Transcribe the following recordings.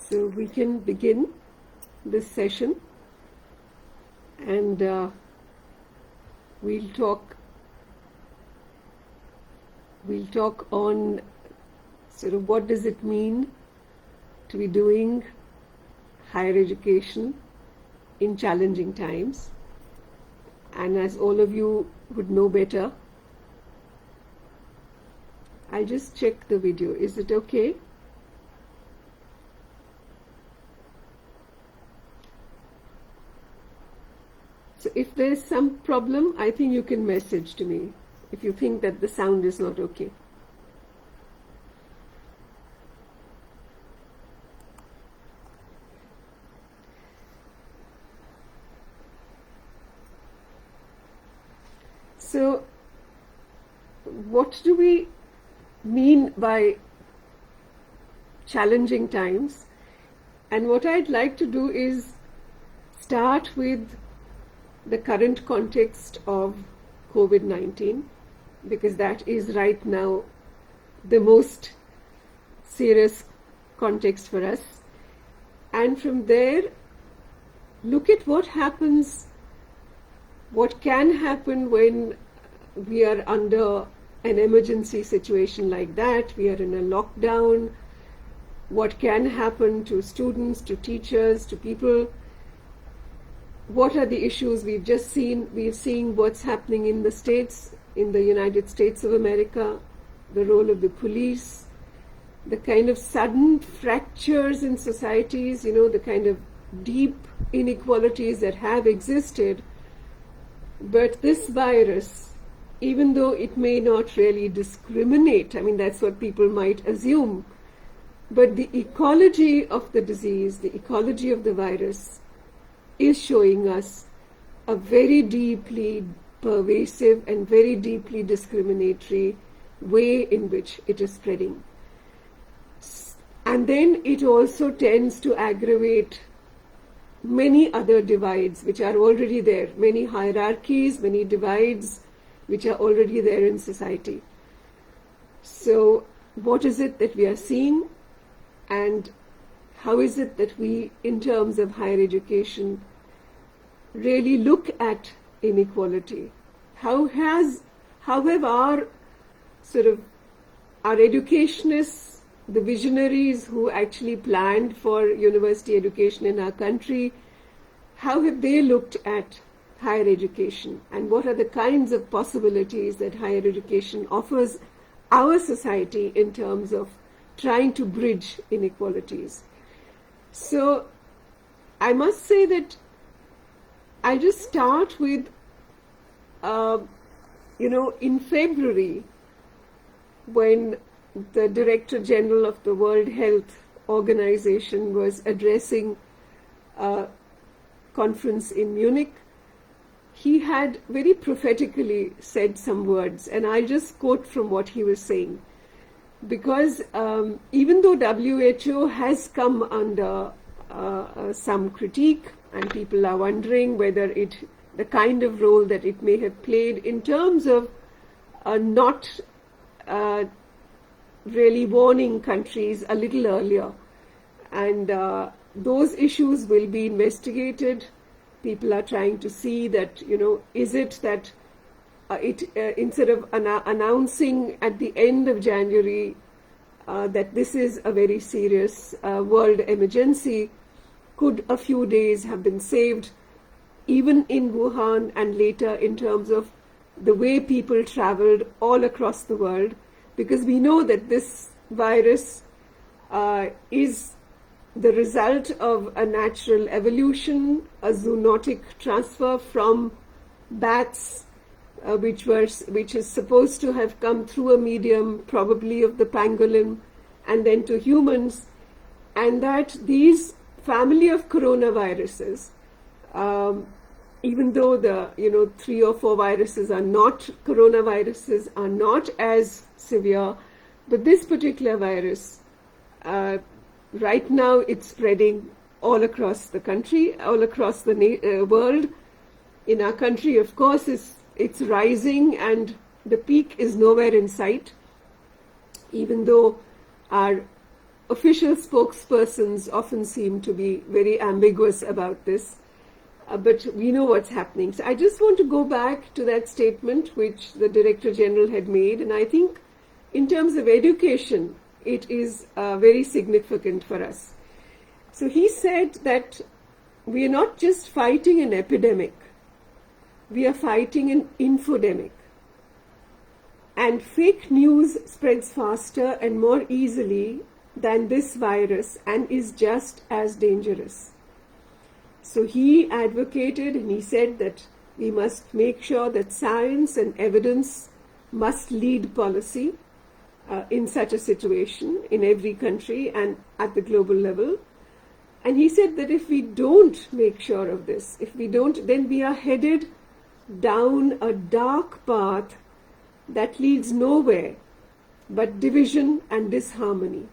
So we can begin this session, and we'll talk on sort of what does it mean to be doing higher education in challenging times. And as all of you would know better, I'll just check the video. Is it okay? So if there's some problem, I think you can message to me if you think that the sound is not okay. So what do we mean by challenging times? And what I'd like to do is start with the current context of COVID-19, because that is right now the most serious context for us. And from there, look at what happens, what can happen when we are under an emergency situation like that, we are in a lockdown, what can happen to students, to teachers, to people. What are the issues we've just seen? We've seen what's happening in the States, in the United States of America, the role of the police, the kind of sudden fractures in societies, the kind of deep inequalities that have existed. But this virus, even though it may not really discriminate, that's what people might assume, but the ecology of the disease, the ecology of the virus, is showing us a very deeply pervasive and very deeply discriminatory way in which it is spreading. And then it also tends to aggravate many other divides which are already there, many hierarchies, many divides which are already there in society. So what is it that we are seeing, and how is it that we, in terms of higher education, really look at inequality? How have our educationists, the visionaries who actually planned for university education in our country, how have they looked at higher education, and what are the kinds of possibilities that higher education offers our society in terms of trying to bridge inequalities? So I must say that I just start with, in February, when the Director General of the World Health Organization was addressing a conference in Munich, he had very prophetically said some words, and I'll just quote from what he was saying. Because even though WHO has come under some critique, and people are wondering whether the kind of role that it may have played in terms of not really warning countries a little earlier, and those issues will be investigated. People are trying to see that, is it that instead of announcing at the end of January that this is a very serious world emergency, could a few days have been saved, even in Wuhan and later, in terms of the way people traveled all across the world? Because we know that this virus is the result of a natural evolution, a zoonotic transfer from bats, which is supposed to have come through a medium, probably of the pangolin, and then to humans, and that these family of coronaviruses, even though the 3 or 4 viruses are not coronaviruses, are not as severe, but this particular virus, right now it's spreading all across the country, all across the world. In our country, of course, it's rising, and the peak is nowhere in sight, even though our official spokespersons often seem to be very ambiguous about this, but we know what's happening. So I just want to go back to that statement which the Director General had made, and I think in terms of education, it is very significant for us. So he said that we are not just fighting an epidemic, we are fighting an infodemic. And fake news spreads faster and more easily than this virus and is just as dangerous. So he advocated and he said that we must make sure that science and evidence must lead policy in such a situation in every country and at the global level. And he said that if we don't make sure of this, if we don't, then we are headed down a dark path that leads nowhere but division and disharmony.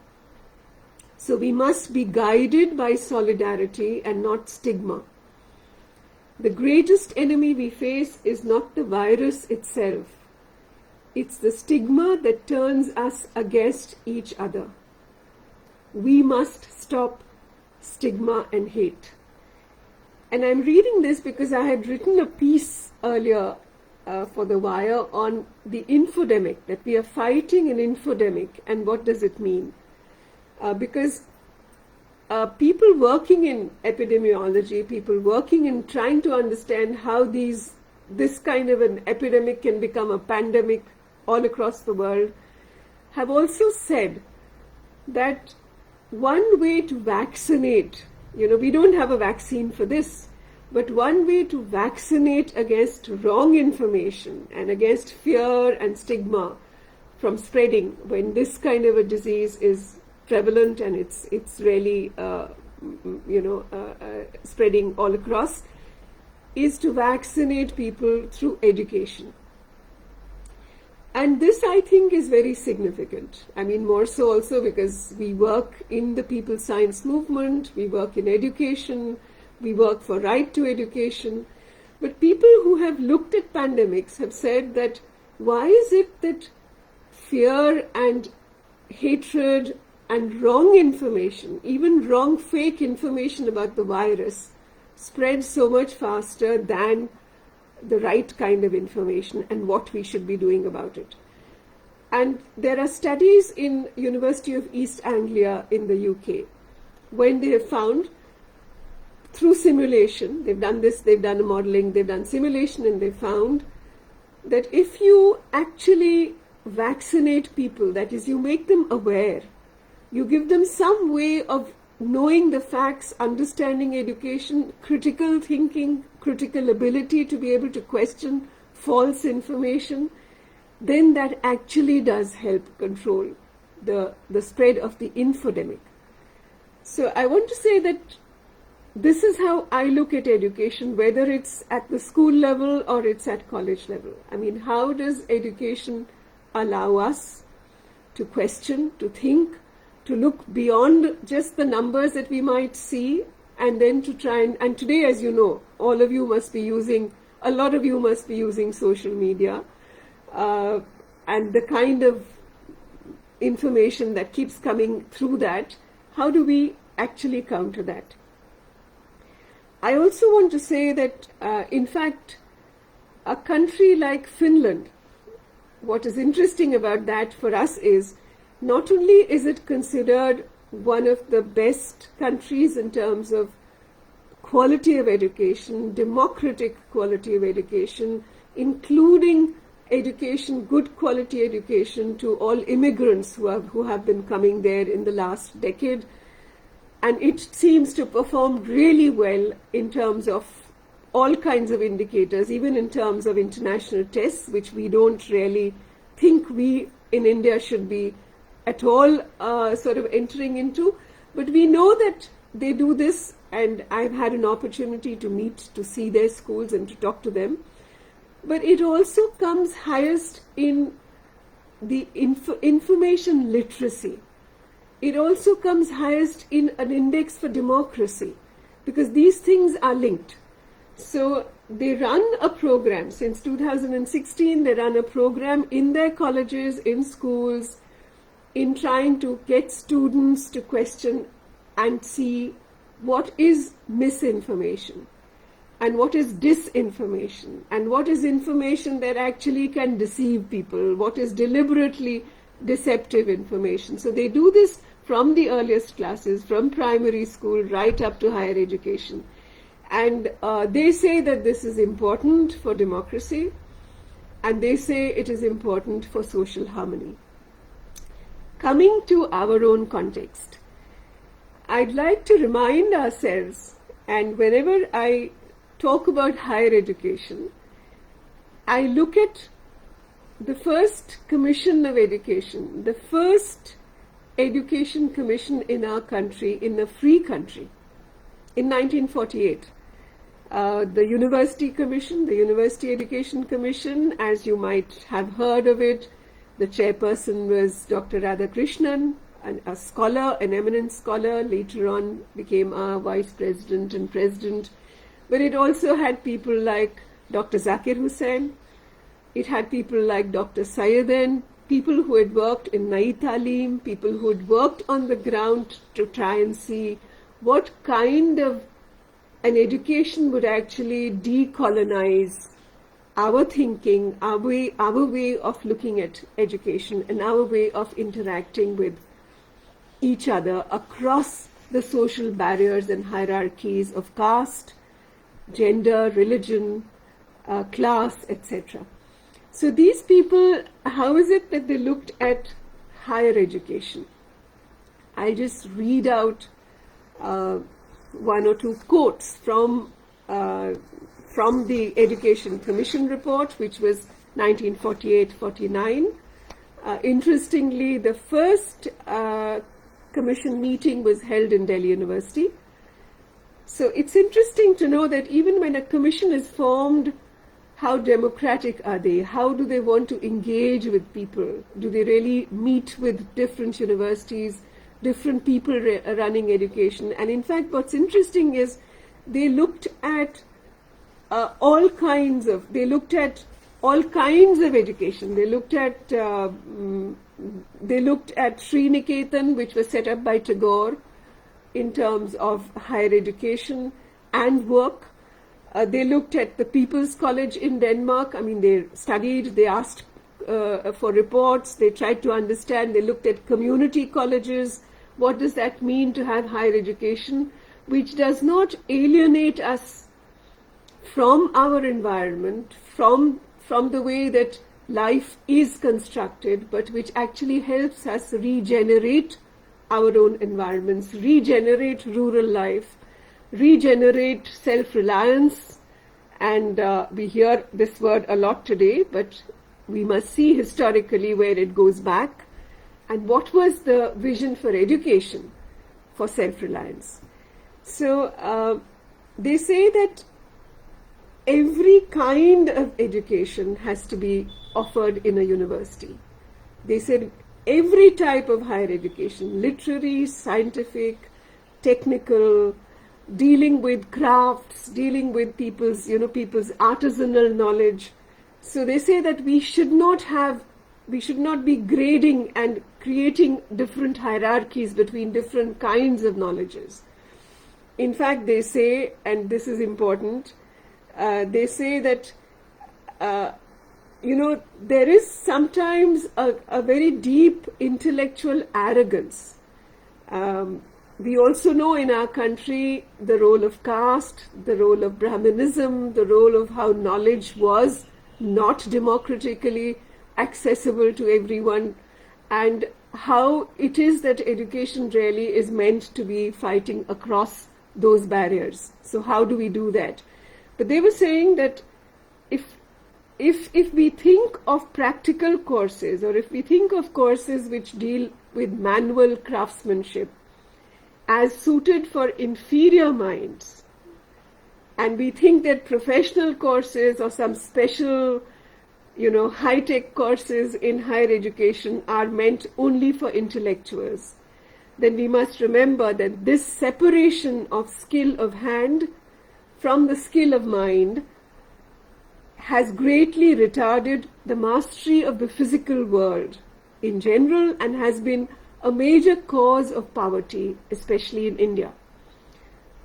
So we must be guided by solidarity and not stigma. The greatest enemy we face is not the virus itself. It's the stigma that turns us against each other. We must stop stigma and hate. And I'm reading this because I had written a piece earlier for The Wire on the infodemic, that we are fighting an infodemic and what does it mean. Because people working in epidemiology, people working in trying to understand how this kind of an epidemic can become a pandemic all across the world, have also said that one way to vaccinate, we don't have a vaccine for this, but one way to vaccinate against wrong information and against fear and stigma from spreading when this kind of a disease is prevalent and it's really spreading all across, is to vaccinate people through education. And this, I think, is very significant. I mean, more so also because we work in the people's science movement, we work in education, we work for right to education. But people who have looked at pandemics have said that why is it that fear and hatred and wrong information, even wrong fake information about the virus, spreads so much faster than the right kind of information and what we should be doing about it. And there are studies in University of East Anglia in the UK when they have found through simulation, they've done this, they've done a modeling, they've done simulation, and they found that if you actually vaccinate people, that is, you make them aware, you give them some way of knowing the facts, understanding education, critical thinking, critical ability to be able to question false information, then that actually does help control the spread of the infodemic. So I want to say that this is how I look at education, whether it's at the school level or it's at college level. I mean, how does education allow us to question, to think, to look beyond just the numbers that we might see, and then to try and today, as you know, all of you must be using, a lot of you must be using social media, and the kind of information that keeps coming through that, how do we actually counter that? I also want to say that, in fact, a country like Finland, what is interesting about that for us is, not only is it considered one of the best countries in terms of quality of education, democratic quality of education, including education, good quality education to all immigrants who have been coming there in the last decade. And it seems to perform really well in terms of all kinds of indicators, even in terms of international tests, which we don't really think we in India should be at all sort of entering into. But we know that they do this, and I've had an opportunity to see their schools and to talk to them. But it also comes highest in the information literacy. It also comes highest in an index for democracy, because these things are linked. So they run a program, since 2016 they run a program in their colleges, in schools, in trying to get students to question and see what is misinformation and what is disinformation and what is information that actually can deceive people, what is deliberately deceptive information. So they do this from the earliest classes, from primary school right up to higher education. And they say that this is important for democracy, and they say it is important for social harmony. Coming to our own context, I'd like to remind ourselves, and whenever I talk about higher education, I look at the first Commission of Education, the first Education Commission in our country, in a free country, in 1948. The University Commission, the University Education Commission, as you might have heard of it, the chairperson was Dr. Radhakrishnan, a scholar, an eminent scholar, later on became our vice president and president. But it also had people like Dr. Zakir Hussain, it had people like Dr. Sayeden, people who had worked in Nai Talim, people who had worked on the ground to try and see what kind of an education would actually decolonize our thinking, our way of looking at education, and our way of interacting with each other across the social barriers and hierarchies of caste, gender, religion, class, etc. So these people, how is it that they looked at higher education? I'll just read out one or two quotes from the Education Commission report, which was 1948-49. Interestingly, the first commission meeting was held in Delhi University. So it's interesting to know that even when a commission is formed, how democratic are they? How do they want to engage with people? Do they really meet with different universities, different people running education? And in fact, what's interesting is they looked at all kinds of education. They looked at Sriniketan, which was set up by Tagore in terms of higher education and work. They looked at the People's College in Denmark. I mean, they studied, they asked for reports, they tried to understand, they looked at community colleges. What does that mean to have higher education, which does not alienate us from our environment, from the way that life is constructed, but which actually helps us regenerate our own environments, regenerate rural life, regenerate self-reliance. And we hear this word a lot today, but we must see historically where it goes back and what was the vision for education for self-reliance. So they say that every kind of education has to be offered in a university. They said every type of higher education, literary, scientific, technical, dealing with crafts, dealing with people's artisanal knowledge. So they say that we should not be grading and creating different hierarchies between different kinds of knowledges. In fact, they say, and this is important, they say that there is sometimes a very deep intellectual arrogance. We also know in our country the role of caste, the role of Brahmanism, the role of how knowledge was not democratically accessible to everyone, and how it is that education really is meant to be fighting across those barriers. So how do we do that? But they were saying that if we think of practical courses, or if we think of courses which deal with manual craftsmanship as suited for inferior minds, and we think that professional courses or some special, high-tech courses in higher education are meant only for intellectuals, then we must remember that this separation of skill of hand from the skill of mind has greatly retarded the mastery of the physical world in general and has been a major cause of poverty, especially in India.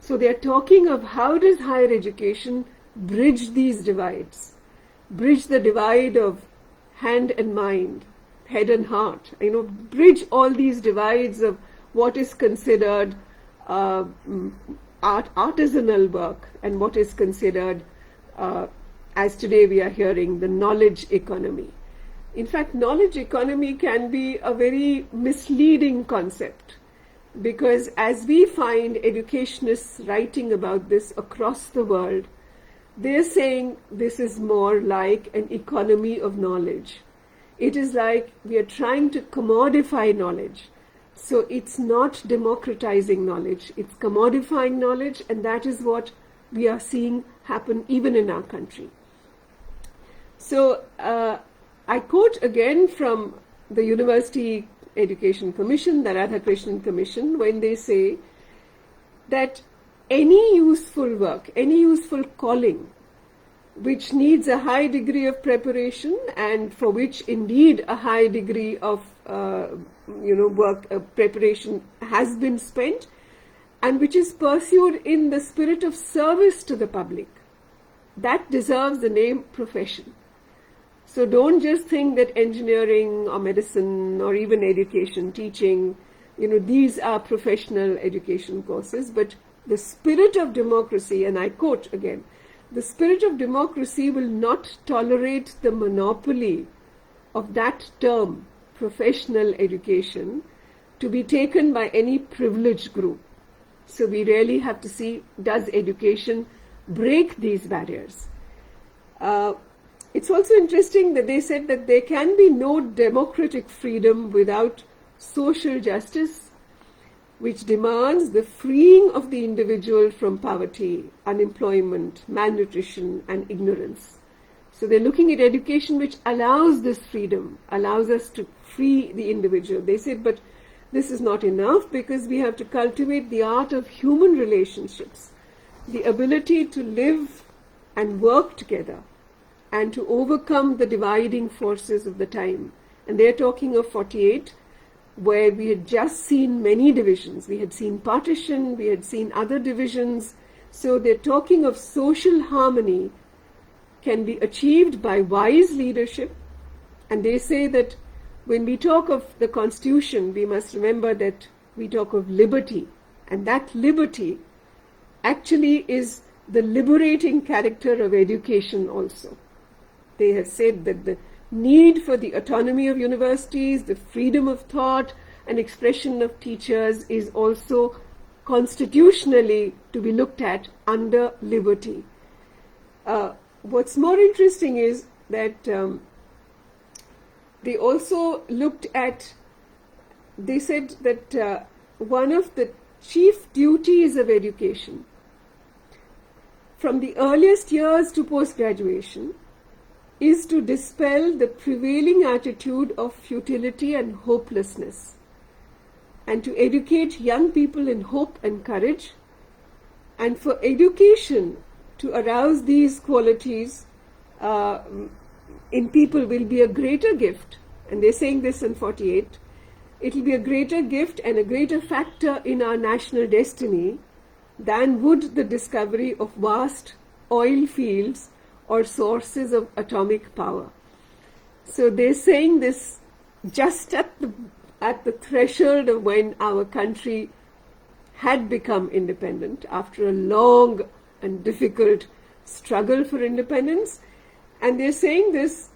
So they are talking of how does higher education bridge these divides, bridge the divide of hand and mind, head and heart, bridge all these divides of what is considered artisanal work and what is considered, as today we are hearing, the knowledge economy. In fact, knowledge economy can be a very misleading concept, because as we find educationists writing about this across the world, they're saying this is more like an economy of knowledge. It is like we are trying to commodify knowledge. So it's not democratizing knowledge, it's commodifying knowledge, and that is what we are seeing happen even in our country. So I quote again from the University Education Commission, the Radhakrishnan Commission, when they say that any useful work, any useful calling, which needs a high degree of preparation and for which indeed a high degree of work preparation has been spent, and which is pursued in the spirit of service to the public, that deserves the name profession. So don't just think that engineering or medicine or even education, teaching, these are professional education courses, but the spirit of democracy, and I quote again, the spirit of democracy will not tolerate the monopoly of that term, professional education, to be taken by any privileged group. So we really have to see, does education break these barriers? It's also interesting that they said that there can be no democratic freedom without social justice, which demands the freeing of the individual from poverty, unemployment, malnutrition, and ignorance. So they're looking at education which allows this freedom, allows us to free the individual. They said, but this is not enough, because we have to cultivate the art of human relationships, the ability to live and work together, and to overcome the dividing forces of the time. And they're talking of 48, where we had just seen many divisions. We had seen partition, we had seen other divisions. So they're talking of social harmony can be achieved by wise leadership. And they say that when we talk of the Constitution, we must remember that we talk of liberty. And that liberty actually is the liberating character of education also. They have said that the need for the autonomy of universities, the freedom of thought and expression of teachers is also constitutionally to be looked at under liberty. What's more interesting is that they also looked at, they said that one of the chief duties of education from the earliest years to post-graduation is to dispel the prevailing attitude of futility and hopelessness, and to educate young people in hope and courage, and for education to arouse these qualities in people will be a greater gift. And they're saying this in 48, it will be a greater gift and a greater factor in our national destiny than would the discovery of vast oil fields or sources of atomic power. So they're saying this just at the threshold of when our country had become independent after a long and difficult struggle for independence. And they're saying this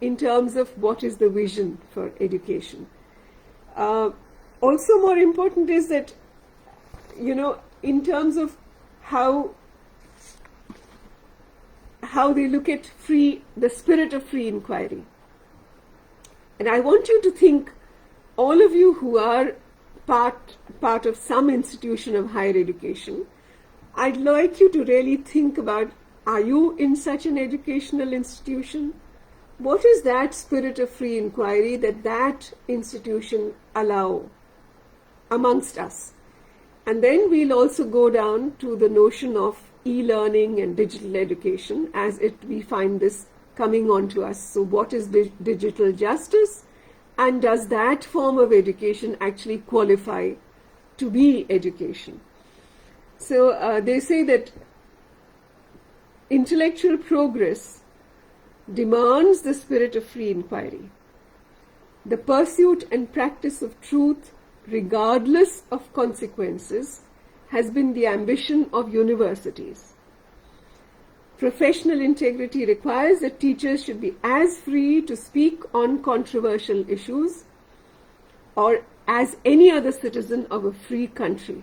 in terms of what is the vision for education. Also more important is that, in terms of how they look at the spirit of free inquiry. And I want you to think, all of you who are part of some institution of higher education, I'd like you to really think about, are you in such an educational institution? What is that spirit of free inquiry that institution allow amongst us? And then we'll also go down to the notion of e-learning and digital education we find this coming on to us. So what is digital justice And does that form of education actually qualify to be education? So they say that intellectual progress demands the spirit of free inquiry. The pursuit and practice of truth, regardless of consequences, has been the ambition of universities. Professional integrity requires that teachers should be as free to speak on controversial issues or as any other citizen of a free country.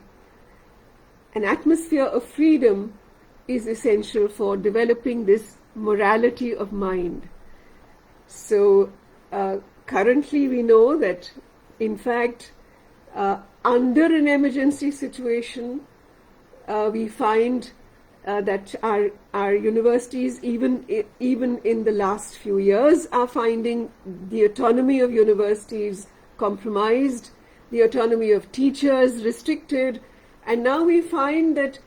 An atmosphere of freedom is essential for developing this morality of mind. So currently we know that, in fact, under an emergency situation, we find that our universities, even in the last few years, are finding the autonomy of universities compromised, the autonomy of teachers restricted, and now we find that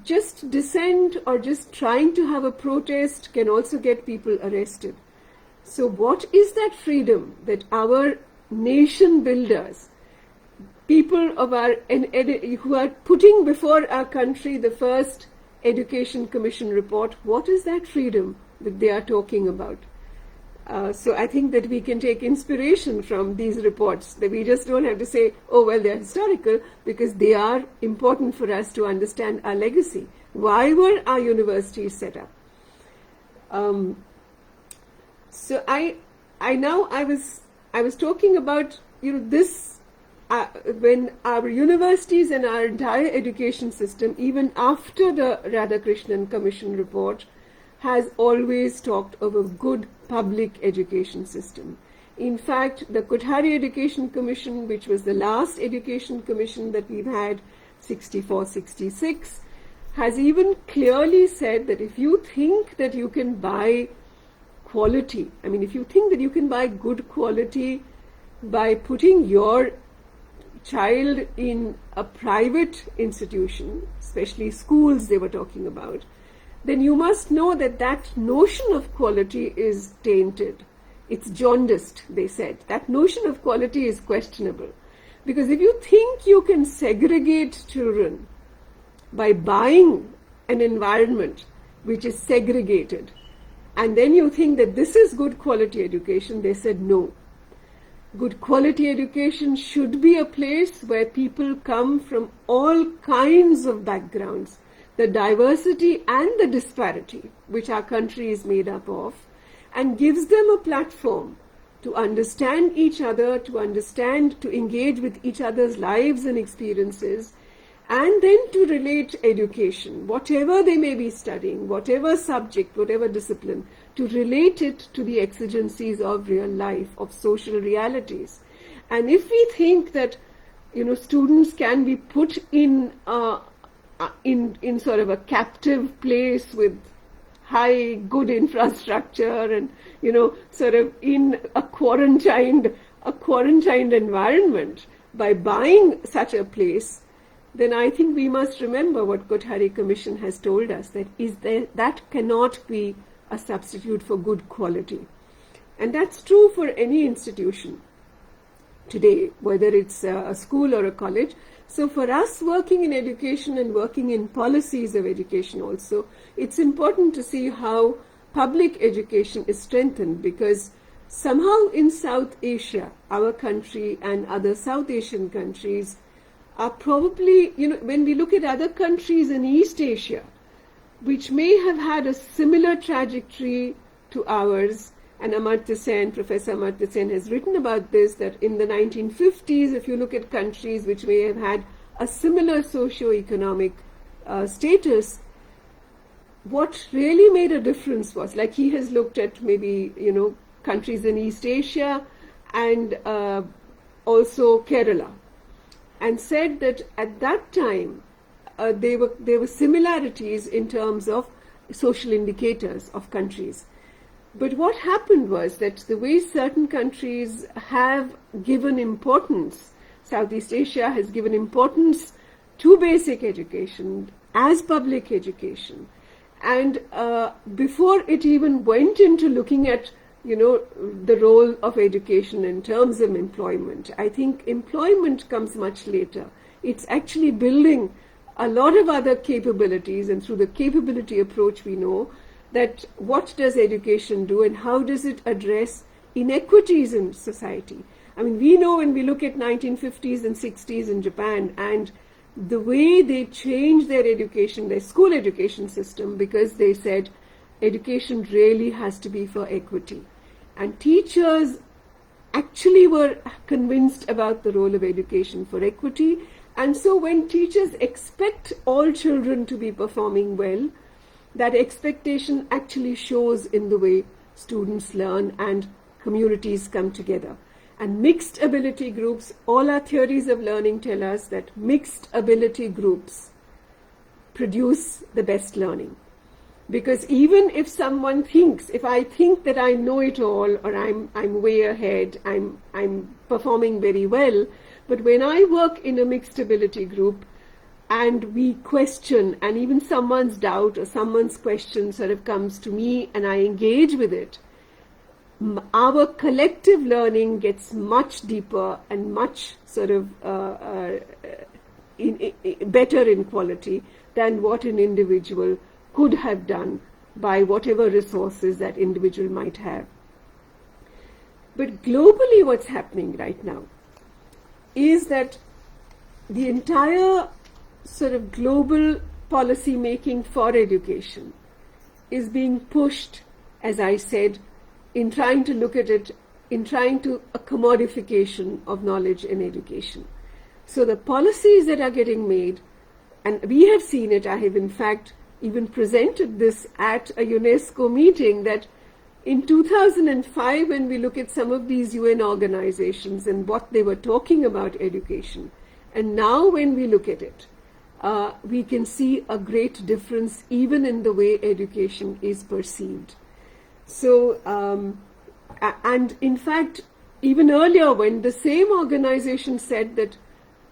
just dissent or just trying to have a protest can also get people arrested. So what is that freedom that our nation builders, people of our who are putting before our country the first Education Commission report, what is that freedom that they are talking about? So I think that we can take inspiration from these reports, that we just don't have to say, oh, well, they're historical, because they are important for us to understand our legacy. Why were our universities set up? So I was talking about, this, when our universities and our entire education system, even after the Radhakrishnan Commission report, has always talked of a good public education system. In fact, the Kothari Education Commission, which was the last education commission that we've had, 64-66, has even clearly said that if you think that you can buy quality, if you think that you can buy good quality by putting your child in a private institution, especially schools they were talking about, then you must know that that notion of quality is tainted. It's jaundiced, they said. That notion of quality is questionable. Because if you think you can segregate children by buying an environment which is segregated, and then you think that this is good quality education, they said no. Good quality education should be a place where people come from all kinds of backgrounds, the diversity and the disparity which our country is made up of, and gives them a platform to understand each other, to engage with each other's lives and experiences, and then to relate education, whatever they may be studying, whatever subject, whatever discipline, to relate it to the exigencies of real life, of social realities. And if we think that, students can be put in sort of a captive place with high good infrastructure and sort of in a quarantined environment by buying such a place, then I think we must remember what Kothari Commission has told us, that cannot be a substitute for good quality. And that's true for any institution today, whether it's a school or a college. So for us working in education and working in policies of education also, it's important to see how public education is strengthened, because somehow in South Asia, our country and other South Asian countries are probably, when we look at other countries in East Asia, which may have had a similar trajectory to ours, and Professor Amartya Sen has written about this, that in the 1950s, if you look at countries which may have had a similar socio-economic status, what really made a difference was, like he has looked at maybe, countries in East Asia and also Kerala, and said that at that time there were similarities in terms of social indicators of countries. But what happened was that the way certain countries have given importance, Southeast Asia has given importance to basic education as public education, and before it even went into looking at the role of education in terms of employment. I think employment comes much later. It's actually building a lot of other capabilities, and through the capability approach we know that what does education do and how does it address inequities in society. I mean, we know when we look at 1950s and 60s in Japan and the way they changed their education, their school education system, because they said education really has to be for equity. And teachers actually were convinced about the role of education for equity. And so when teachers expect all children to be performing well, that expectation actually shows in the way students learn and communities come together. And mixed ability groups, all our theories of learning tell us that mixed ability groups produce the best learning. Because even if someone thinks, if I think that I know it all, or I'm way ahead, I'm performing very well, but when I work in a mixed ability group and we question, and even someone's doubt or someone's question sort of comes to me and I engage with it, our collective learning gets much deeper and much sort of better in quality than what an individual could have done by whatever resources that individual might have. But globally what's happening right now is that the entire sort of global policy making for education is being pushed, as I said, in trying to look at it, in trying to a commodification of knowledge in education. So the policies that are getting made, and we have seen it, I have in fact even presented this at a UNESCO meeting, that in 2005, when we look at some of these UN organizations and what they were talking about education, and now when we look at it, we can see a great difference even in the way education is perceived. So, and in fact, even earlier when the same organization said that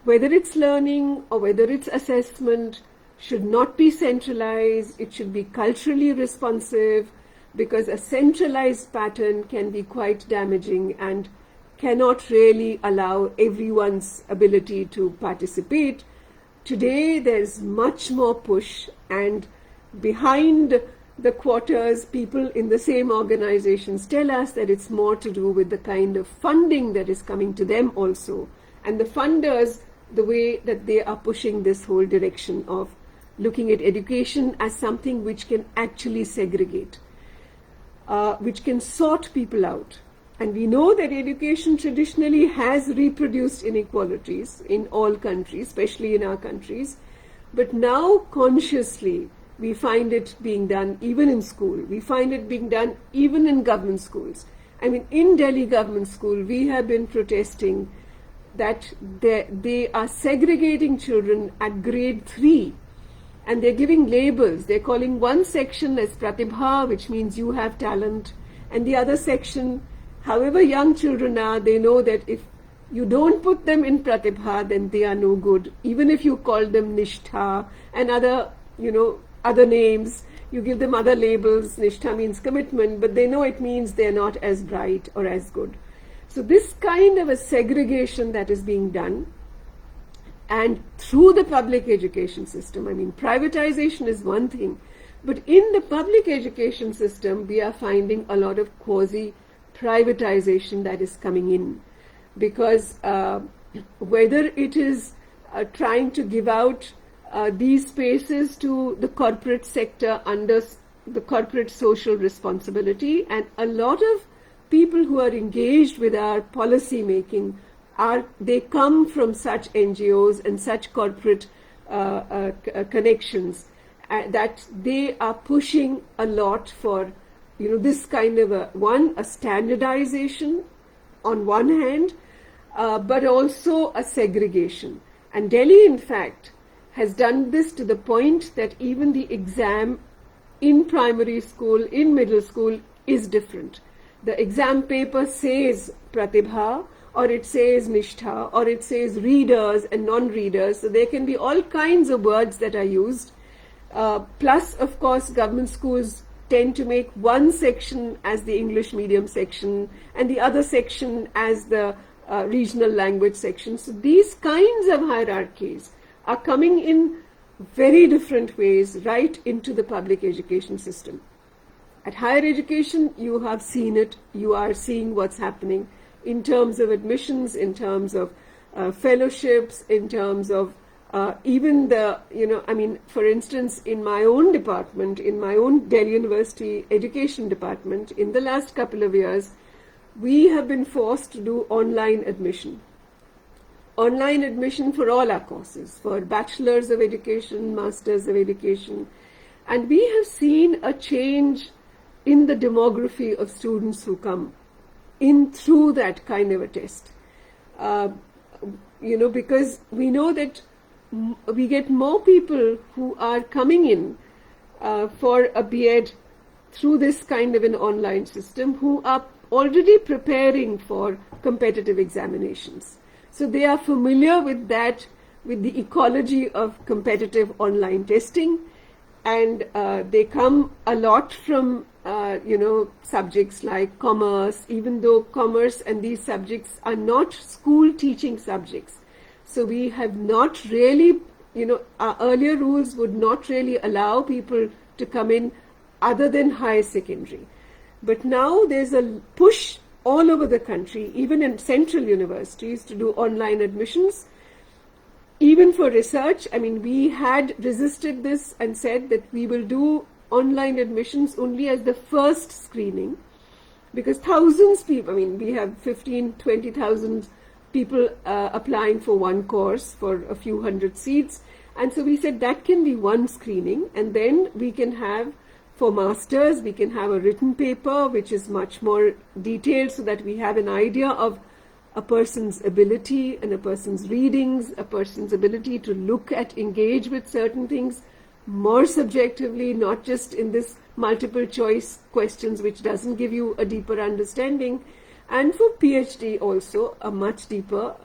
whether it's learning or whether it's assessment should not be centralized, it should be culturally responsive, because a centralized pattern can be quite damaging and cannot really allow everyone's ability to participate. Today there's much more push, and behind the quarters, people in the same organizations tell us that it's more to do with the kind of funding that is coming to them also, and the funders, the way that they are pushing this whole direction of looking at education as something which can actually segregate, which can sort people out. And we know that education traditionally has reproduced inequalities in all countries, especially in our countries, but now consciously we find it being done even in school. We find it being done even in government schools. I mean, in Delhi government school, we have been protesting that they are segregating children at grade 3, and they're giving labels. They're calling one section as Pratibha, which means you have talent, and the other section, however young children are, they know that if you don't put them in Pratibha, then they are no good. Even if you call them Nishtha and other, other names, you give them other labels. Nishtha means commitment, but they know it means they're not as bright or as good. So this kind of a segregation that is being done, and through the public education system, I mean, privatization is one thing, but in the public education system, we are finding a lot of quasi-privatization that is coming in, because whether it is trying to give out these spaces to the corporate sector under the corporate social responsibility, and a lot of people who are engaged with our policy making they come from such NGOs and such corporate connections, that they are pushing a lot for this kind of a standardization on one hand, but also a segregation. And Delhi, in fact, has done this to the point that even the exam in primary school, in middle school, is different. The exam paper says Pratibha, or it says Nishtha, or it says readers and non-readers. So there can be all kinds of words that are used. Plus, of course, government schools tend to make one section as the English medium section and the other section as the regional language section. So these kinds of hierarchies are coming in very different ways right into the public education system. At higher education, you have seen it, you are seeing what's happening in terms of admissions, in terms of fellowships, in terms of even the, for instance, in my own department, in my own Delhi University education department, in the last couple of years, we have been forced to do online admission. Online admission for all our courses, for bachelors of education, masters of education. And we have seen a change in the demography of students who come in through that kind of a test. Because we know that we get more people who are coming in for a B.Ed through this kind of an online system who are already preparing for competitive examinations. So they are familiar with that, with the ecology of competitive online testing, and they come a lot from subjects like commerce, even though commerce and these subjects are not school teaching subjects. So we have not really, our earlier rules would not really allow people to come in other than higher secondary. But now there's a push all over the country, even in central universities, to do online admissions. Even for research, we had resisted this and said that we will do online admissions only as the first screening, because thousands of people, we have 20,000 people applying for one course for a few hundred seats. And so we said that can be one screening, and then we can have, for masters, we can have a written paper which is much more detailed, so that we have an idea of a person's ability and a person's readings, a person's ability to look at, engage with certain things more subjectively, not just in this multiple choice questions which doesn't give you a deeper understanding. And for PhD also, a much deeper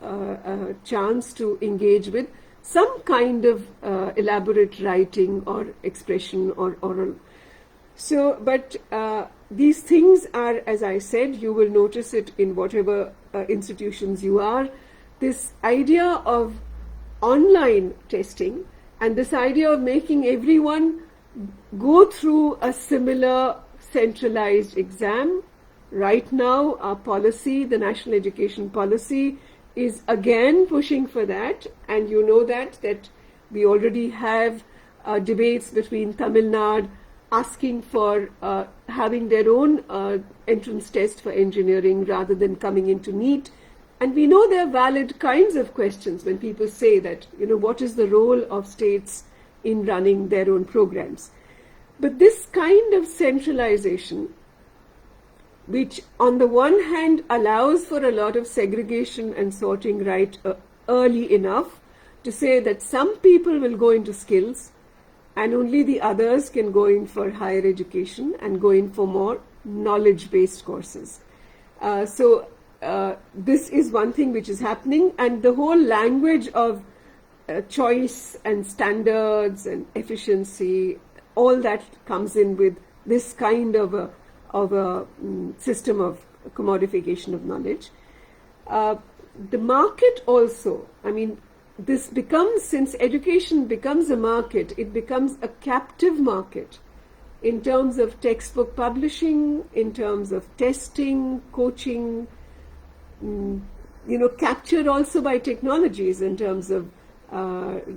chance to engage with some kind of elaborate writing or expression or oral. So, but these things are, as I said, you will notice it in whatever institutions you are, this idea of online testing and this idea of making everyone go through a similar centralized exam. Right now, our policy, the national education policy, is again pushing for that, and you know that we already have debates between Tamil Nadu asking for having their own entrance test for engineering rather than coming into NEET. And we know there are valid kinds of questions when people say that, what is the role of states in running their own programs? But this kind of centralization, which on the one hand allows for a lot of segregation and sorting right early enough to say that some people will go into skills and only the others can go in for higher education and go in for more knowledge-based courses. This is one thing which is happening, and the whole language of choice and standards and efficiency, all that comes in with this kind of a system of commodification of knowledge. The market also, this becomes, since education becomes a market, it becomes a captive market in terms of textbook publishing, in terms of testing, coaching, captured also by technologies in terms of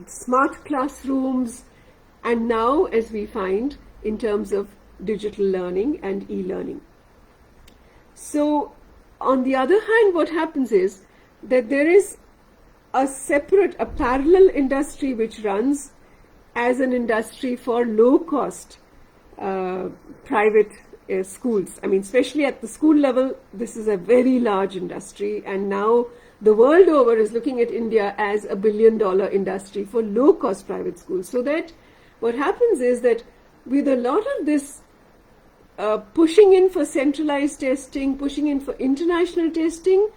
smart classrooms, and now, as we find, in terms of digital learning and e-learning. So, on the other hand, what happens is that there is a parallel industry which runs as an industry for low-cost private schools. Especially at the school level, this is a very large industry, and now the world over is looking at India as a $1 billion industry for low-cost private schools. So that what happens is that with a lot of this pushing in for centralized testing, pushing in for international testing,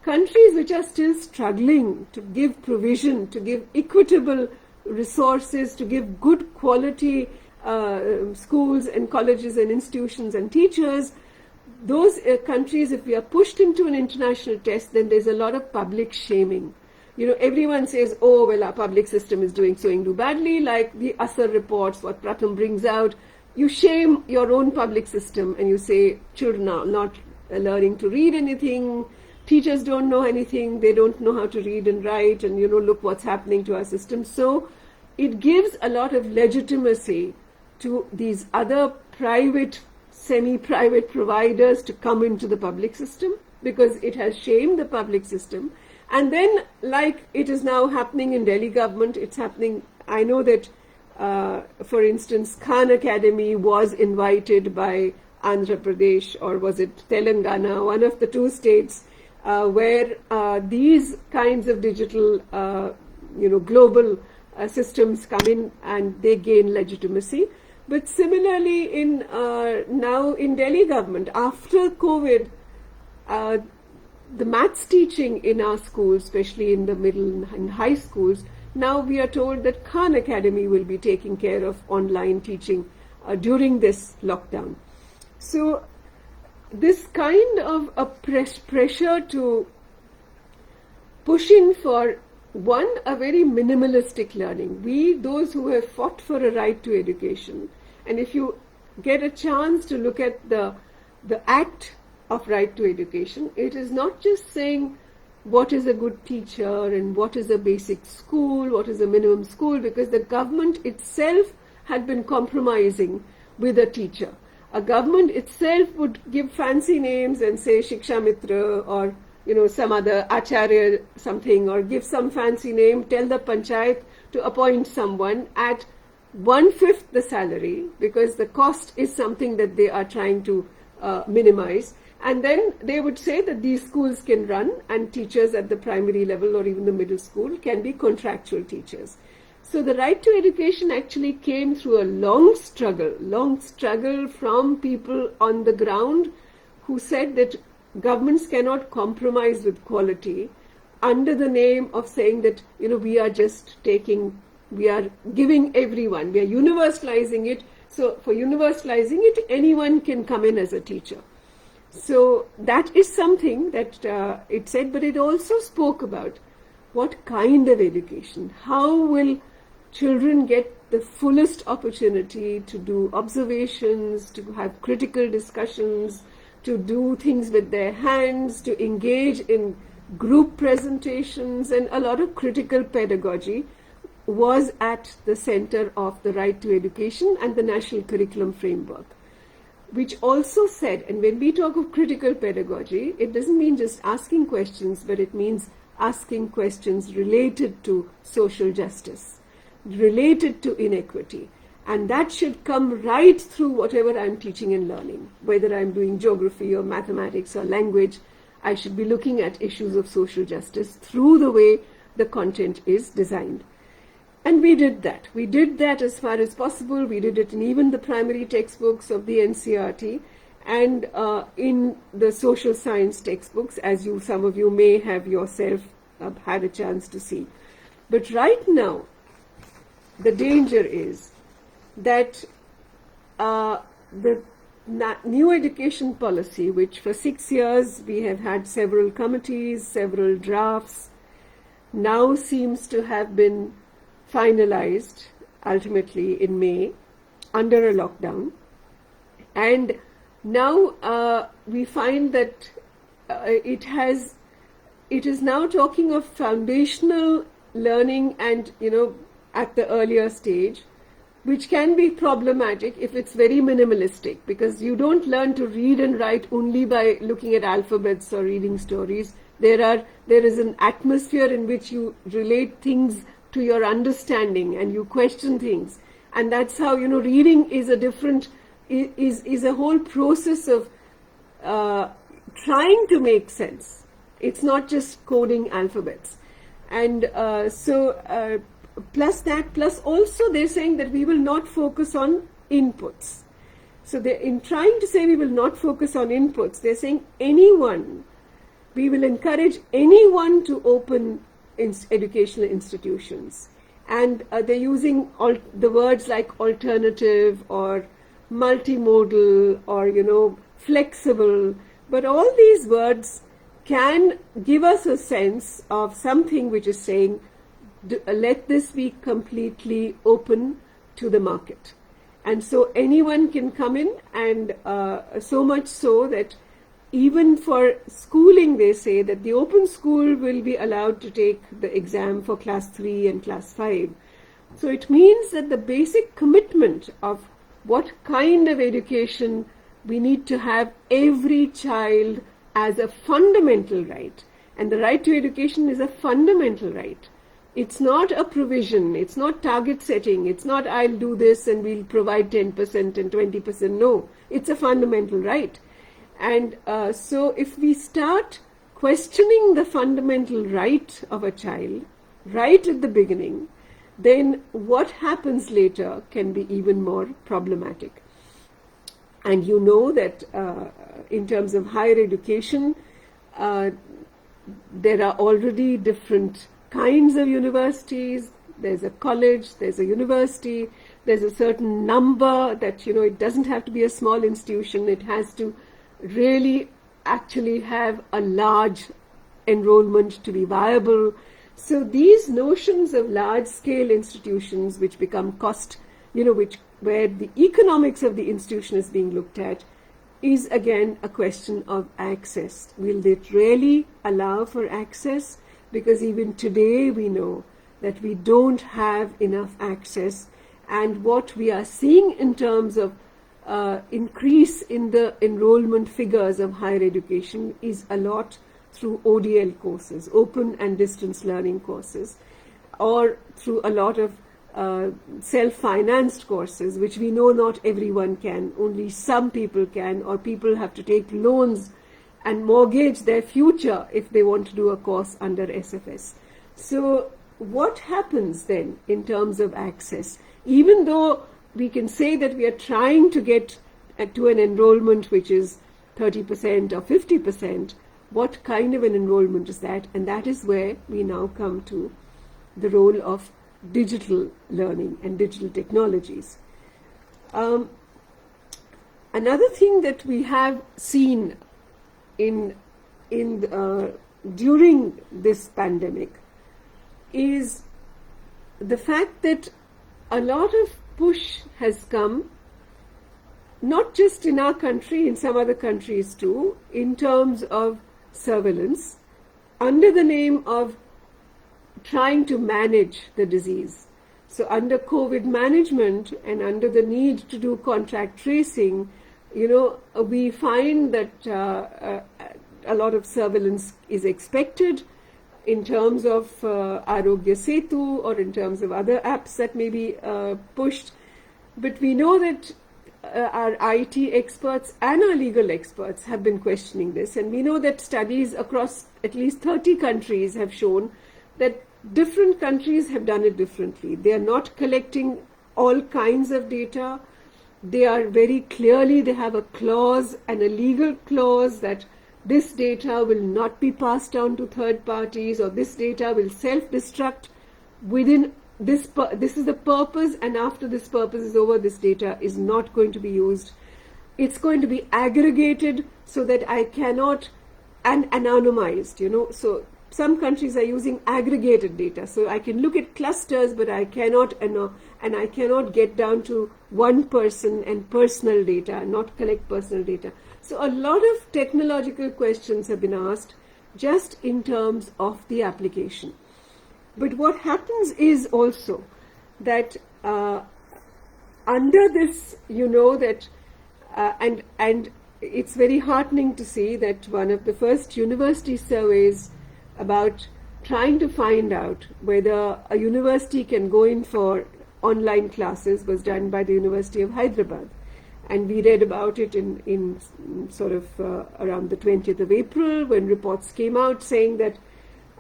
countries which are still struggling to give provision, to give equitable resources, to give good quality schools and colleges and institutions and teachers, those countries, if we are pushed into an international test, then there's a lot of public shaming. Everyone says, oh, well, our public system is doing badly, like the Asar reports, what Pratham brings out. You shame your own public system and you say, children are not learning to read anything, teachers don't know anything, they don't know how to read and write, and look what's happening to our system. So it gives a lot of legitimacy to these other private, semi-private providers to come into the public system, because it has shamed the public system. And then, like it is now happening in Delhi government, it's happening, I know that, for instance, Khan Academy was invited by Andhra Pradesh, or was it Telangana, one of the two states, where these kinds of digital, global systems come in and they gain legitimacy. But similarly, now in Delhi government, after COVID, the maths teaching in our schools, especially in the middle and high schools, now we are told that Khan Academy will be taking care of online teaching during this lockdown. So this kind of a pressure to push in for, one, a very minimalistic learning. We, those who have fought for a right to education, and if you get a chance to look at the act of right to education, it is not just saying what is a good teacher and what is a basic school, what is a minimum school, because the government itself had been compromising with a teacher. A government itself would give fancy names and say Shiksha Mitra, or some other Acharya something, or give some fancy name, tell the panchayat to appoint someone at 1/5 the salary, because the cost is something that they are trying to minimize. And then they would say that these schools can run, and teachers at the primary level or even the middle school can be contractual teachers. So the right to education actually came through a long struggle from people on the ground who said that governments cannot compromise with quality under the name of saying that, we are just we are giving everyone, we are universalizing it. So for universalizing it, anyone can come in as a teacher. So that is something that it said, but it also spoke about what kind of education, how will children get the fullest opportunity to do observations, to have critical discussions, to do things with their hands, to engage in group presentations, and a lot of critical pedagogy was at the center of the right to education and the national curriculum framework, which also said, and when we talk of critical pedagogy, it doesn't mean just asking questions, but it means asking questions related to social justice, related to inequity. And that should come right through whatever I'm teaching and learning. Whether I'm doing geography or mathematics or language, I should be looking at issues of social justice through the way the content is designed. And we did that. We did that as far as possible. We did it in even the primary textbooks of the NCERT and in the social science textbooks, as some of you may have yourself had a chance to see. But right now, the danger is that the new education policy, which for 6 years we have had several committees, several drafts, now seems to have been finalized ultimately in May under a lockdown. And now we find that it is now talking of foundational learning and, at the earlier stage, which can be problematic if it's very minimalistic, because you don't learn to read and write only by looking at alphabets or reading stories. There is an atmosphere in which you relate things to your understanding and you question things, and that's how reading is a whole process of trying to make sense. It's not just coding alphabets. And plus also they're saying that we will not focus on inputs. So in trying to say we will not focus on inputs, they're saying we will encourage anyone to open educational institutions. and they're using the words like alternative or multimodal or flexible, but all these words can give us a sense of something which is saying, let this be completely open to the market. And so anyone can come in, and so much so that even for schooling, they say that the open school will be allowed to take the exam for class 3 and class 5. So it means that the basic commitment of what kind of education we need to have every child as a fundamental right. And the right to education is a fundamental right. It's not a provision, it's not target setting, it's not I'll do this and we'll provide 10% and 20%. No, it's a fundamental right. And so if we start questioning the fundamental right of a child right at the beginning, then what happens later can be even more problematic. And you know that in terms of higher education, there are already different kinds of universities. There's a college, there's a university, there's a certain number that, it doesn't have to be a small institution. It has to really actually have a large enrollment to be viable. So these notions of large-scale institutions which become cost, where the economics of the institution is being looked at, is again a question of access. Will it really allow for access? Because even today we know that we don't have enough access, and what we are seeing in terms of increase in the enrollment figures of higher education is a lot through ODL courses, open and distance learning courses, or through a lot of self-financed courses, which we know not everyone can, only some people can, or people have to take loans and mortgage their future if they want to do a course under SFS. So what happens then in terms of access? Even though we can say that we are trying to get to an enrollment which is 30% or 50%, what kind of an enrollment is that? And that is where we now come to the role of digital learning and digital technologies. Another thing that we have seen during this pandemic is the fact that a lot of push has come, not just in our country, in some other countries too, in terms of surveillance, under the name of trying to manage the disease. So under COVID management and under the need to do contact tracing, we find that a lot of surveillance is expected in terms of Arogya Setu or in terms of other apps that may be pushed. But we know that our IT experts and our legal experts have been questioning this, and we know that studies across at least 30 countries have shown that different countries have done it differently. They are not collecting all kinds of data. They are very clearly, they have a clause and a legal clause that this data will not be passed down to third parties, or this data will self-destruct within this is the purpose, and after this purpose is over, this data is not going to be used. It's going to be aggregated so that I cannot, and anonymized, so some countries are using aggregated data, so I can look at clusters, but I cannot, and I cannot get down to one person and personal data, not collect personal data. So a lot of technological questions have been asked just in terms of the application. But what happens is also that under this, that, and it's very heartening to see that one of the first university surveys about trying to find out whether a university can go in for online classes was done by the University of Hyderabad. And we read about it in sort of around the 20th of April when reports came out saying that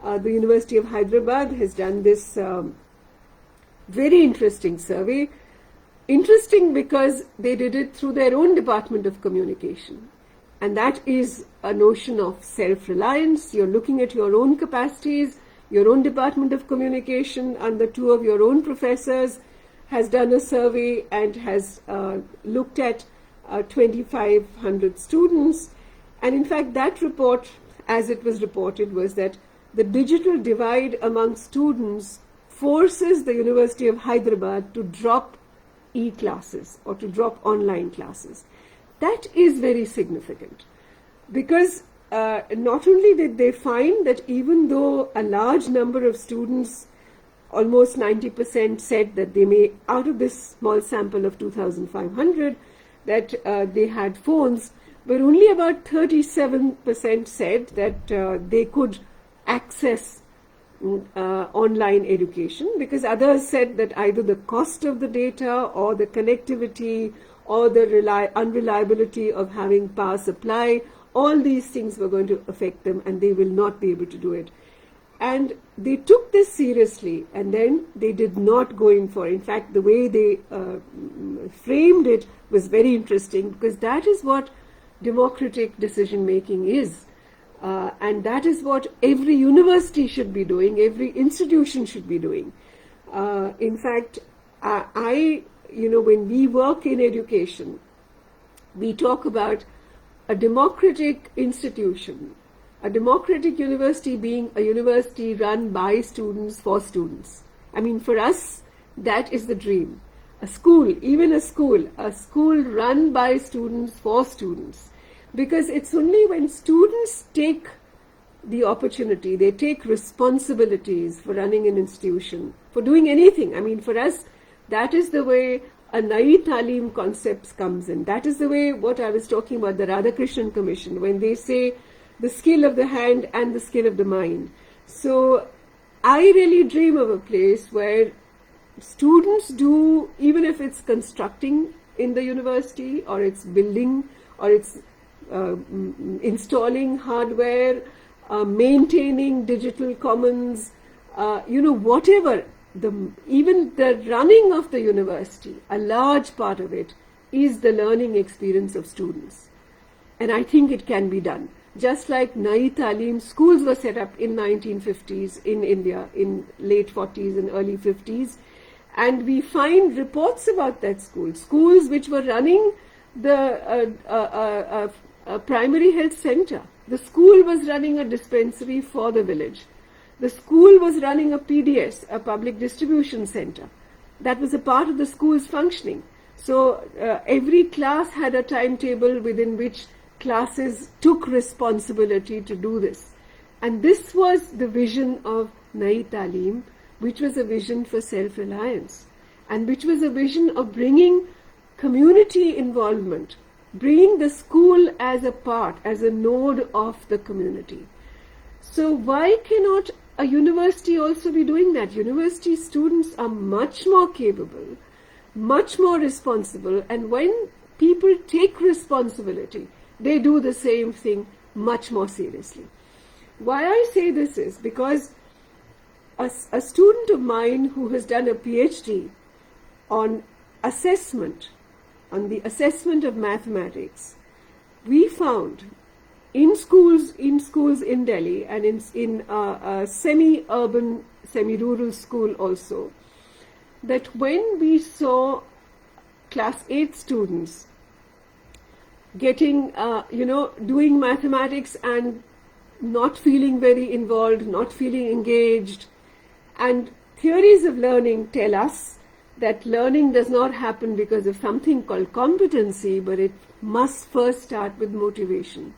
the University of Hyderabad has done this very interesting survey. Interesting because they did it through their own Department of Communication. And that is a notion of self-reliance. You're looking at your own capacities. Your own Department of Communication, under two of your own professors, has done a survey and has looked at 2,500 students. And in fact, that report, as it was reported, was that the digital divide among students forces the University of Hyderabad to drop e-classes or to drop online classes. That is very significant, because not only did they find that even though a large number of students, almost 90%, said that they may, out of this small sample of 2,500, that they had phones, but only about 37% said that they could access online education, because others said that either the cost of the data or the connectivity or the unreliability of having power supply, all these things were going to affect them and they will not be able to do it. And they took this seriously, and then they did not go in for it. In fact, the way they framed it was very interesting, because that is what democratic decision making is. And that is what every university should be doing, every institution should be doing. In fact, when we work in education, we talk about a democratic institution, a democratic university being a university run by students for students. I mean, for us, that is the dream. A school, even a school run by students for students. Because it's only when students take the opportunity, they take responsibilities for running an institution, for doing anything. I mean, for us, that is the way a Nayi Talim concept comes in. That is the way what I was talking about, the Radhakrishnan Commission, when they say the skill of the hand and the skill of the mind. So I really dream of a place where students do, even if it's constructing in the university, or it's building, or it's installing hardware, maintaining digital commons, whatever, even the running of the university, a large part of it is the learning experience of students. And I think it can be done. Just like Nayi Talim schools were set up in 1950s in India, in late 40s and early 50s. And we find reports about that schools which were running the primary health center. The school was running a dispensary for the village. The school was running a PDS, a public distribution center. That was a part of the school's functioning. So every class had a timetable within which classes took responsibility to do this. And this was the vision of Nayi Talim, which was a vision for self-reliance, and which was a vision of bringing community involvement, bringing the school as a part, as a node of the community. So why cannot a university also be doing that? University students are much more capable, much more responsible, and when people take responsibility, they do the same thing much more seriously. Why I say this is because a student of mine who has done a PhD on assessment, on the assessment of mathematics, we found in schools in Delhi and in a semi-urban, semi-rural school also, that when we saw class 8 students getting, doing mathematics and not feeling very involved, not feeling engaged, and theories of learning tell us that learning does not happen because of something called competency, but it must first start with motivation,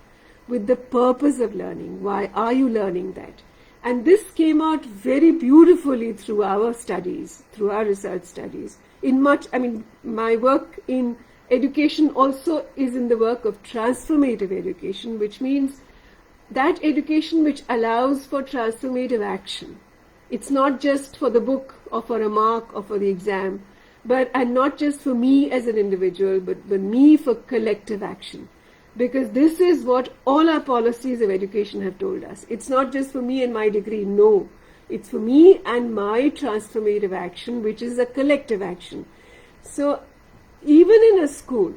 with the purpose of learning. Why are you learning that? And this came out very beautifully through our studies, through our research studies. My work in education also is in the work of transformative education, which means that education which allows for transformative action. It's not just for the book or for a mark or for the exam, and not just for me as an individual, but me for collective action. Because this is what all our policies of education have told us. It's not just for me and my degree, no. It's for me and my transformative action, which is a collective action. So even in a school,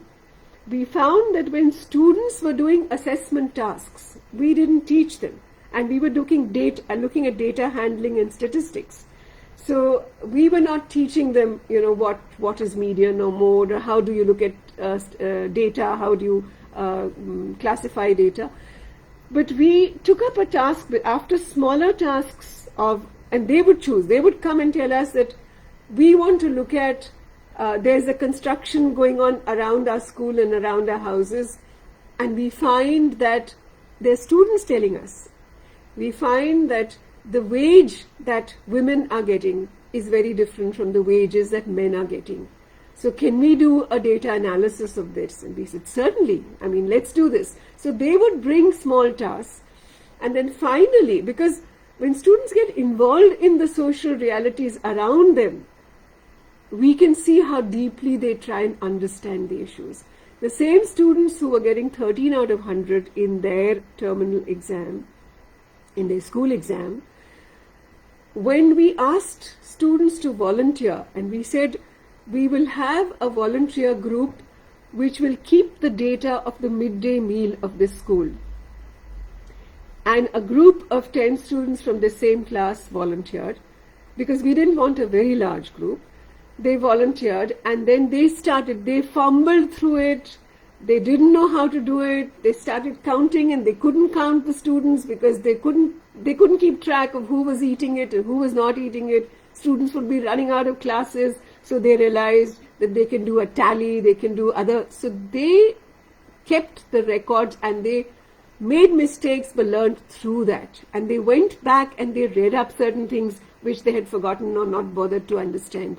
we found that when students were doing assessment tasks, we didn't teach them. and we were looking at data handling and statistics. So we were not teaching them, what is median or mode, or how do you look at data, how do you classify data. But we took up a task after smaller tasks and they would come and tell us that we want to look at, there's a construction going on around our school and around our houses, and we find that there's students telling us. We find that the wage that women are getting is very different from the wages that men are getting. So can we do a data analysis of this? And we said, certainly, let's do this. So they would bring small tasks. And then finally, because when students get involved in the social realities around them, we can see how deeply they try and understand the issues. The same students who were getting 13 out of 100 in their terminal exam, in their school exam, when we asked students to volunteer, and we said, we will have a volunteer group which will keep the data of the midday meal of this school. And a group of 10 students from the same class volunteered, because we didn't want a very large group. They volunteered, and then they fumbled through it. They didn't know how to do it. They started counting, and they couldn't count the students because they couldn't keep track of who was eating it and who was not eating it. Students would be running out of classes, so they realized that they can do a tally, they can do other. So they kept the records, and they made mistakes but learned through that. And they went back and they read up certain things which they had forgotten or not bothered to understand.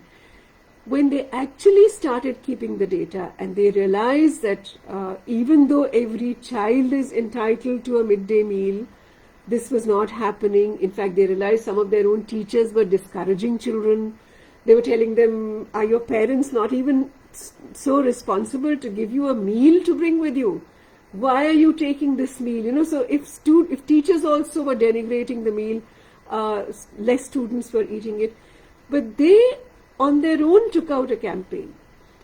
When they actually started keeping the data, and they realized that even though every child is entitled to a midday meal, this was not happening. In fact, they realized some of their own teachers were discouraging children. They were telling them, are your parents not even so responsible to give you a meal to bring with you? Why are you taking this meal? So if teachers also were denigrating the meal, less students were eating it. But they, on their own, took out a campaign.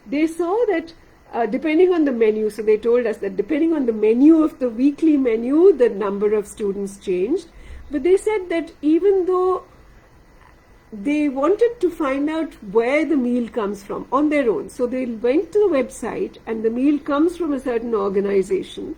They saw that depending on the menu, so they told us that depending on the menu of the weekly menu, the number of students changed. But they said that even though they wanted to find out where the meal comes from on their own, so they went to the website, and the meal comes from a certain organization,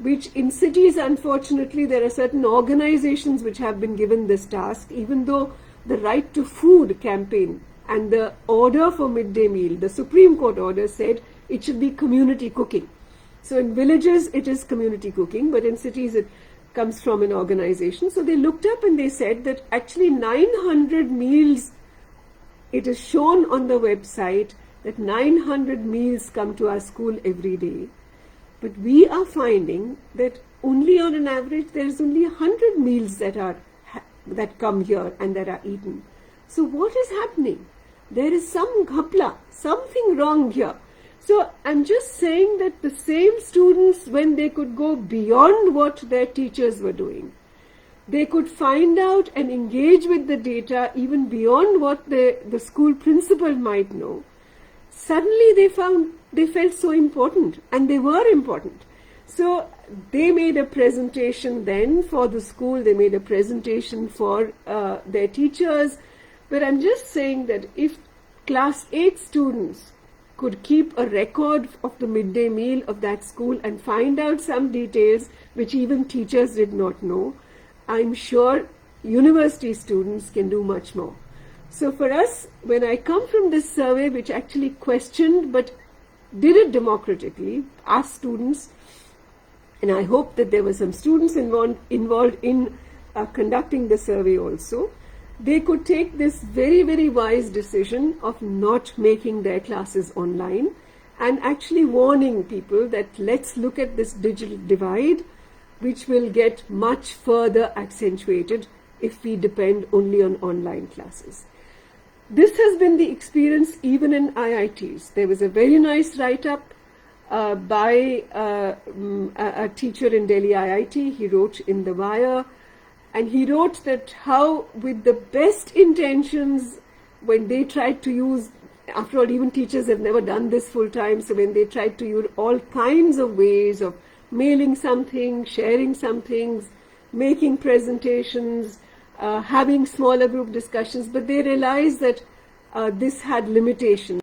which in cities, unfortunately, there are certain organizations which have been given this task, even though the Right to Food campaign and the order for midday meal, the Supreme Court order said it should be community cooking. So in villages it is community cooking, but in cities it comes from an organization. So they looked up and they said that actually 900 meals, it is shown on the website that 900 meals come to our school every day. But we are finding that only on an average there is only 100 meals that come here and that are eaten. So what is happening? There is some ghapla, something wrong here. So I'm just saying that the same students, when they could go beyond what their teachers were doing, they could find out and engage with the data even beyond what the school principal might know. Suddenly they felt so important, and they were important. So they made a presentation then for the school, they made a presentation for their teachers. But I'm just saying that if class 8 students could keep a record of the midday meal of that school and find out some details which even teachers did not know, I'm sure university students can do much more. So for us, when I come from this survey, which actually questioned but did it democratically, asked students, and I hope that there were some students involved in conducting the survey also, they could take this very, very wise decision of not making their classes online and actually warning people that let's look at this digital divide, which will get much further accentuated if we depend only on online classes. This has been the experience even in IITs. There was a very nice write-up by a teacher in Delhi IIT. He wrote in The Wire, and he wrote that how with the best intentions, when they tried to use, after all, even teachers have never done this full time, so when they tried to use all kinds of ways of mailing something, sharing some things, making presentations, having smaller group discussions, but they realized that this had limitations.